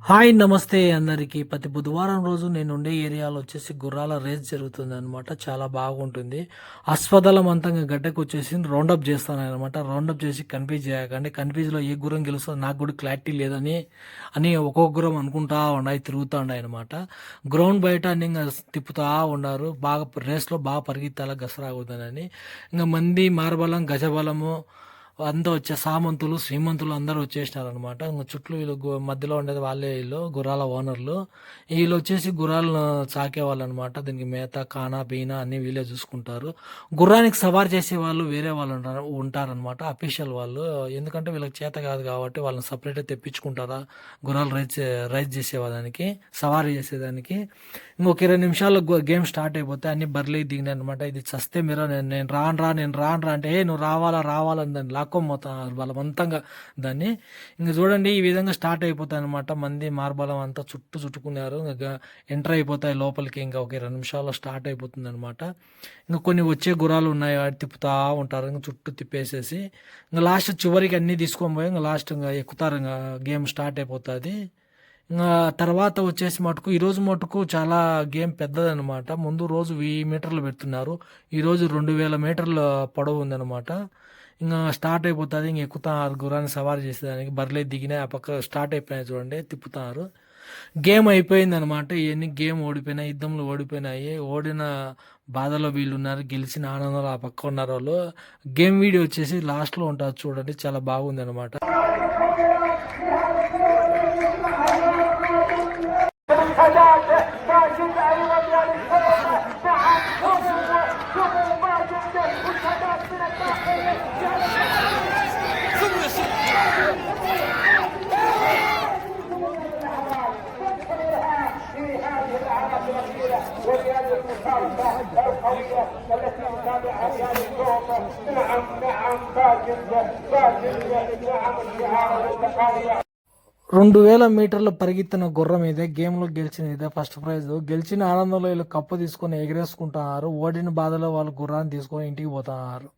Hi నమస్తే అందరికీ. ప్రతి బుధవారం రోజు నేను ఉండే ఏరియాలో వచ్చేసి గుర్రాల రేస్ జరుగుతుంది అనమాట. చాలా బాగుంటుంది. అశ్వదళమంతంగా గడ్డకు వచ్చేసి రౌండప్ చేస్తానన్నమాట. రౌండప్ చేసి కన్ఫ్యూజ్ చేయకండి. కన్ఫ్యూజ్లో ఏ గుర్రం గెలుస్తుందో నాకు కూడా క్లారిటీ లేదని ఒక్కొక్క గుర్రం అనుకుంటా ఉన్నాయి, తిరుగుతూ ఉన్నాయి అనమాట. గ్రౌండ్ బయట అన్ని ఇంకా తిప్పుతూ ఉన్నారు. బాగా రేస్లో బాగా పరిగెత్తాల గసరాగుతుందని. ఇంకా మంది మార్బలం గజబలము అంతా సామంతులు శ్రీమంతులు అందరూ వచ్చేసినారు అనమాట. ఇంకా చుట్టూ వీళ్ళు మధ్యలో ఉండేది వాళ్ళే, వీళ్ళు గుర్రాల ఓనర్లు. వీళ్ళు వచ్చేసి గుర్రాలను సాకేవాళ్ళు అనమాట. దీనికి మేత కానా పీనా అన్ని వీళ్ళే చూసుకుంటారు. గుర్రానికి సవారు చేసే వాళ్ళు వేరే వాళ్ళు ఉంటారనమాట, అఫీషియల్ వాళ్ళు. ఎందుకంటే వీళ్ళకి చేత కాదు కాబట్టి వాళ్ళని సపరేట్గా తెప్పించుకుంటారా గుర్రాలు రైజ్ చేసేదానికి, సవారీ చేసేదానికి. ఇంకొక 20 నిమిషాల్లో గేమ్ స్టార్ట్ అయిపోతే అన్ని బర్లీ దిగినాయి అనమాట. ఇది చస్తే మీరు నేను రాను రా అంటే నువ్వు రావాలని దాన్ని లాక్కోపోతున్నారు బలవంతంగా దాన్ని. ఇంక చూడండి ఈ విధంగా స్టార్ట్ అయిపోతాయి అనమాట. మంది మార్బలం అంతా చుట్టుకున్నారు. ఇంకా ఎంటర్ అయిపోతాయి లోపలికి. ఇంకా ఒక 20 నిమిషాల్లో స్టార్ట్ అయిపోతుంది అనమాట. ఇంకా కొన్ని వచ్చే గుర్రాలు ఉన్నాయి, తిప్పుతా ఉంటారు. ఇంకా చుట్టూ తిప్పేసేసి ఇంకా లాస్ట్ చివరికి అన్నీ తీసుకొని పోయి ఇంకా లాస్ట్ ఇంకా ఎక్కుతారు. ఇంకా గేమ్ స్టార్ట్ అయిపోతుంది. ఇంకా తర్వాత వచ్చేసి మటుకు ఈరోజు మటుకు చాలా గేమ్ పెద్దదనమాట. ముందు రోజు 1000 మీటర్లు పెడుతున్నారు, ఈరోజు 2000 మీటర్ల పొడవు ఉందన్నమాట. ఇంకా స్టార్ట్ అయిపోతుంది. ఇంక ఎక్కుతున్నారు గుర్రాన్ని సవారీ చేసేదానికి. బర్లే దిగినాయి, ఆ పక్క స్టార్ట్ అయిపోయినాయి చూడండి, తిప్పుతున్నారు. గేమ్ అయిపోయింది అనమాట. ఇవన్నీ గేమ్ ఓడిపోయినాయి, యుద్ధంలో ఓడిపోయినాయి. ఓడిన బాధలో వీళ్ళు ఉన్నారు, గెలిచిన ఆనందంలో ఆ పక్క ఉన్నారు వాళ్ళు. గేమ్ వీడియో వచ్చేసి లాస్ట్లో ఉంటుంది చూడండి, చాలా బాగుంది అనమాట. ورياض المشاركة القوية التي يتابعها رياض الصوت. نعم فاجز نعم الشعار الانتقالية. 2000 మీటర్లు పరిగెత్తిన గుర్రం ఇదే గేమ్లో గెలిచిన ఇదే ఫస్ట్ ప్రైజ్. గెలిచిన ఆనందంలో వీళ్ళు కప్పు తీసుకొని ఎగరేసుకుంటున్నారు. ఓడిన బాధలో వాళ్ళు గుర్రాన్ని తీసుకొని ఇంటికి పోతున్నారు.